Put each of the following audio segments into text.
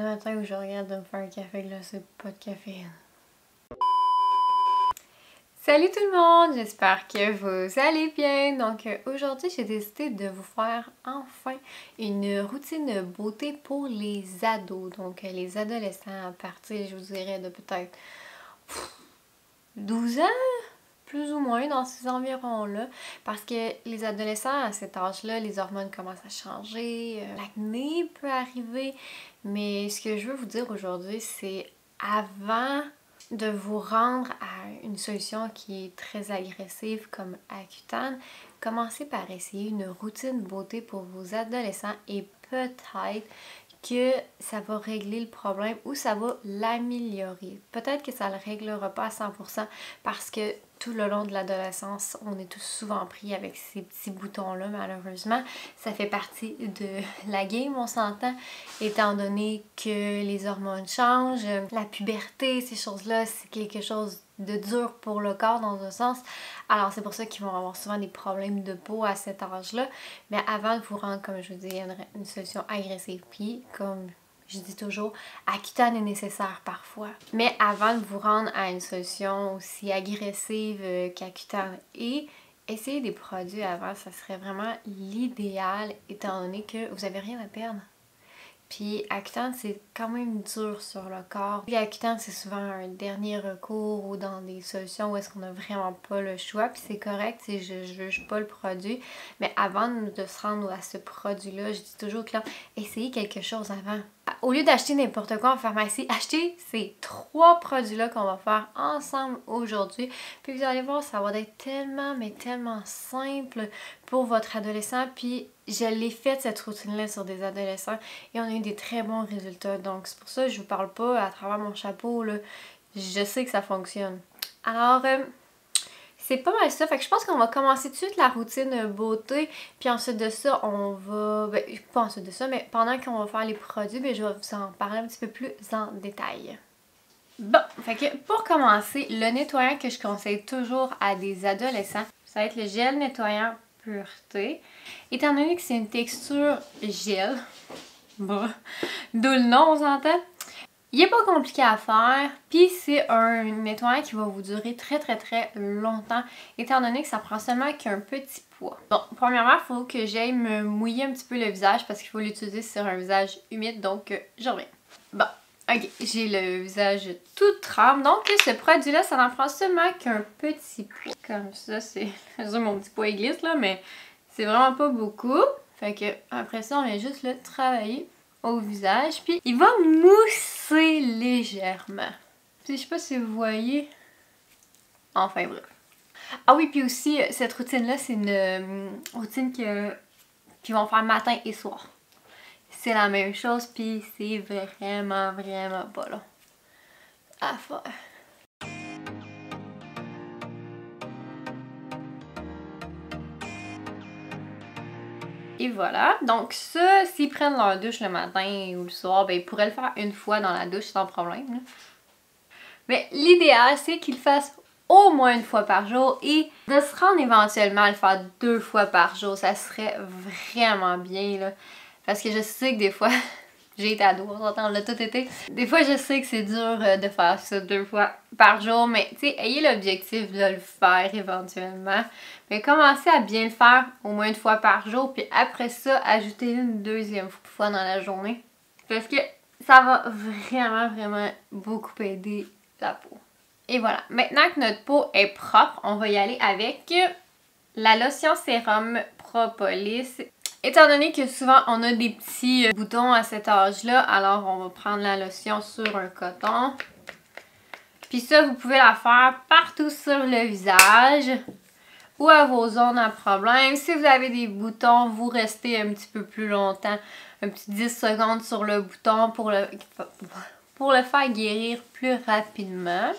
matin où je regarde de me faire un café glacé, pas de café. Salut tout le monde, j'espère que vous allez bien. Donc aujourd'hui j'ai décidé de vous faire enfin une routine beauté pour les ados. Donc les adolescents à partir, je vous dirais, de peut-être 12 ans, plus ou moins dans ces environs-là. Parce que les adolescents à cet âge-là, les hormones commencent à changer, l'acné peut arriver. Mais ce que je veux vous dire aujourd'hui, c'est avant de vous rendre à une solution qui est très agressive comme Accutane, commencez par essayer une routine beauté pour vos adolescents et peut-être que ça va régler le problème ou ça va l'améliorer. Peut-être que ça ne le réglera pas à 100% parce que tout le long de l'adolescence, on est tous souvent pris avec ces petits boutons-là, malheureusement. Ça fait partie de la game, on s'entend, étant donné que les hormones changent, la puberté, ces choses-là, c'est quelque chose de dur pour le corps dans un sens. Alors c'est pour ça qu'ils vont avoir souvent des problèmes de peau à cet âge-là. Mais avant de vous rendre, comme je vous dis, une solution agressive, puis comme je dis toujours, Accutane est nécessaire parfois. Mais avant de vous rendre à une solution aussi agressive qu'Accutane est, essayez des produits avant, ça serait vraiment l'idéal étant donné que vous n'avez rien à perdre. Puis Accutane, c'est quand même dur sur le corps. Puis Accutane, c'est souvent un dernier recours ou dans des solutions où est-ce qu'on n'a vraiment pas le choix. Puis c'est correct, je juge pas le produit. Mais avant de se rendre à ce produit-là, je dis toujours aux clients, essayez quelque chose avant. Au lieu d'acheter n'importe quoi en pharmacie, achetez ces 3 produits-là qu'on va faire ensemble aujourd'hui. Puis vous allez voir, ça va être tellement, mais tellement simple pour votre adolescent. Puis je l'ai fait cette routine-là sur des adolescents et on a eu des très bons résultats. Donc c'est pour ça que je vous parle pas à travers mon chapeau, là. Je sais que ça fonctionne. Alors, c'est pas mal ça. Fait que je pense qu'on va commencer tout de suite la routine beauté. Puis ensuite de ça, on va... Ben, pas ensuite de ça, mais pendant qu'on va faire les produits, ben, je vais vous en parler un petit peu plus en détail. Bon, fait que pour commencer, le nettoyant que je conseille toujours à des adolescents, ça va être le gel nettoyant Pureté. Étant donné que c'est une texture gel, bon, d'où le nom, on s'entend. Il n'est pas compliqué à faire, puis c'est un nettoyant qui va vous durer très longtemps, étant donné que ça prend seulement qu'un petit poids. Bon, premièrement, il faut que j'aille me mouiller un petit peu le visage parce qu'il faut l'utiliser sur un visage humide, donc je reviens. Bon, ok, j'ai le visage tout trempe, donc ce produit-là, ça n'en prend seulement qu'un petit poids. Comme ça, c'est mon petit poids glisse là, mais c'est vraiment pas beaucoup. Fait que après ça, on vient juste le travailler au visage, puis il va mousser légèrement. Puis, je sais pas si vous voyez. Enfin bref. Ah oui, puis aussi, cette routine-là, c'est une routine qu'ils vont faire matin et soir. C'est la même chose, puis c'est vraiment pas long à faire. Et voilà, donc ça, s'ils prennent leur douche le matin ou le soir, ben ils pourraient le faire une fois dans la douche sans problème, là. Mais l'idéal, c'est qu'ils le fassent au moins une fois par jour et de se rendre éventuellement à le faire 2 fois par jour, ça serait vraiment bien, là. Parce que je sais que des fois, j'ai été ado, on l'a tout été. Des fois, je sais que c'est dur de faire ça 2 fois par jour, mais tu sais, ayez l'objectif de le faire éventuellement. Mais commencez à bien le faire au moins une fois par jour, puis après ça, ajoutez une deuxième fois dans la journée. Parce que ça va vraiment beaucoup aider la peau. Et voilà, maintenant que notre peau est propre, on va y aller avec la lotion sérum Propolis. Étant donné que souvent on a des petits boutons à cet âge-là, alors on va prendre la lotion sur un coton. Puis ça, vous pouvez la faire partout sur le visage ou à vos zones à problème. Si vous avez des boutons, vous restez un petit peu plus longtemps, un petit 10 secondes sur le bouton pour le faire guérir plus rapidement.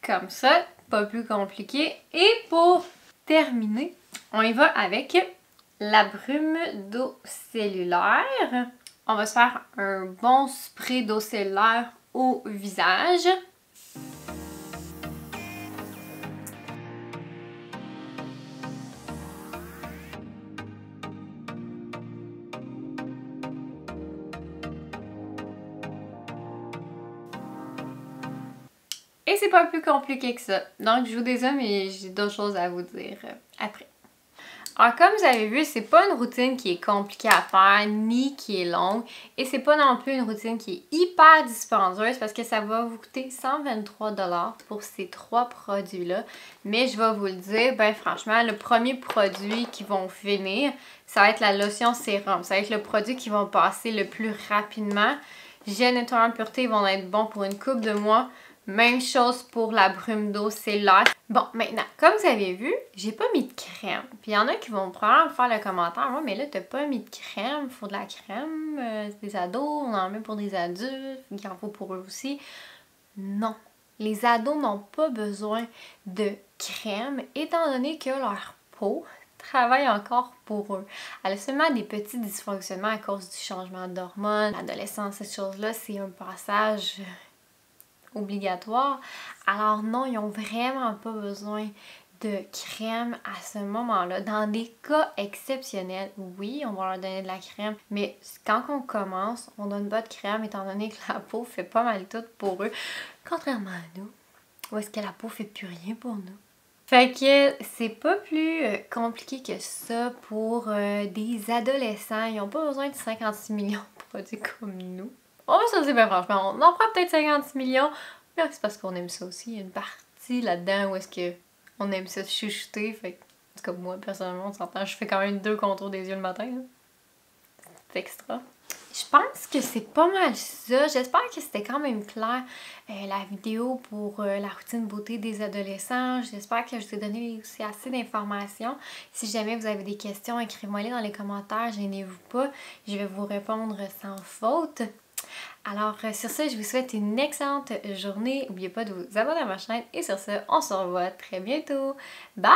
Comme ça, pas plus compliqué. Et pour terminer, on y va avec la brume d'eau cellulaire. On va se faire un bon spray d'eau cellulaire au visage. Et c'est pas plus compliqué que ça. Donc je vous dis ça, mais j'ai d'autres choses à vous dire après. Alors comme vous avez vu, c'est pas une routine qui est compliquée à faire, ni qui est longue. Et c'est pas non plus une routine qui est hyper dispendieuse parce que ça va vous coûter 123 $ pour ces 3 produits-là. Mais je vais vous le dire, ben franchement, le premier produit qui vont finir, ça va être la lotion sérum. Ça va être le produit qui va passer le plus rapidement. Gel nettoyant pureté, ils vont être bons pour une couple de mois. Même chose pour la brume d'eau, c'est là. Bon, maintenant, comme vous avez vu, j'ai pas mis de crème. Puis il y en a qui vont probablement faire le commentaire, ouais, mais là, t'as pas mis de crème, il faut de la crème, c'est des ados, on en met pour des adultes, il en faut pour eux aussi. Non, les ados n'ont pas besoin de crème, étant donné que leur peau travaille encore pour eux. Elle a seulement des petits dysfonctionnements à cause du changement d'hormones. L'adolescence, ces choses-là, c'est un passage obligatoire. Alors non, ils ont vraiment pas besoin de crème à ce moment-là. Dans des cas exceptionnels, oui, on va leur donner de la crème, mais quand on commence, on donne pas de crème étant donné que la peau fait pas mal tout pour eux, contrairement à nous, où est-ce que la peau fait plus rien pour nous. Fait que c'est pas plus compliqué que ça pour des adolescents. Ils ont pas besoin de 56 millions de produits comme nous. On va se dire, ben franchement, on en prend peut-être 56 millions, mais c'est parce qu'on aime ça aussi. Il y a une partie là-dedans où est-ce que on aime ça chuchoter. Fait que, comme moi, personnellement, on s'entend, je fais quand même 2 contours des yeux le matin. Hein. C'est extra. Je pense que c'est pas mal ça. J'espère que c'était quand même clair la vidéo pour la routine beauté des adolescents. J'espère que je vous ai donné aussi assez d'informations. Si jamais vous avez des questions, écrivez-moi-les dans les commentaires. Gênez-vous pas. Je vais vous répondre sans faute. Alors sur ce, je vous souhaite une excellente journée. N'oubliez pas de vous abonner à ma chaîne. Et sur ce, on se revoit très bientôt. Bye!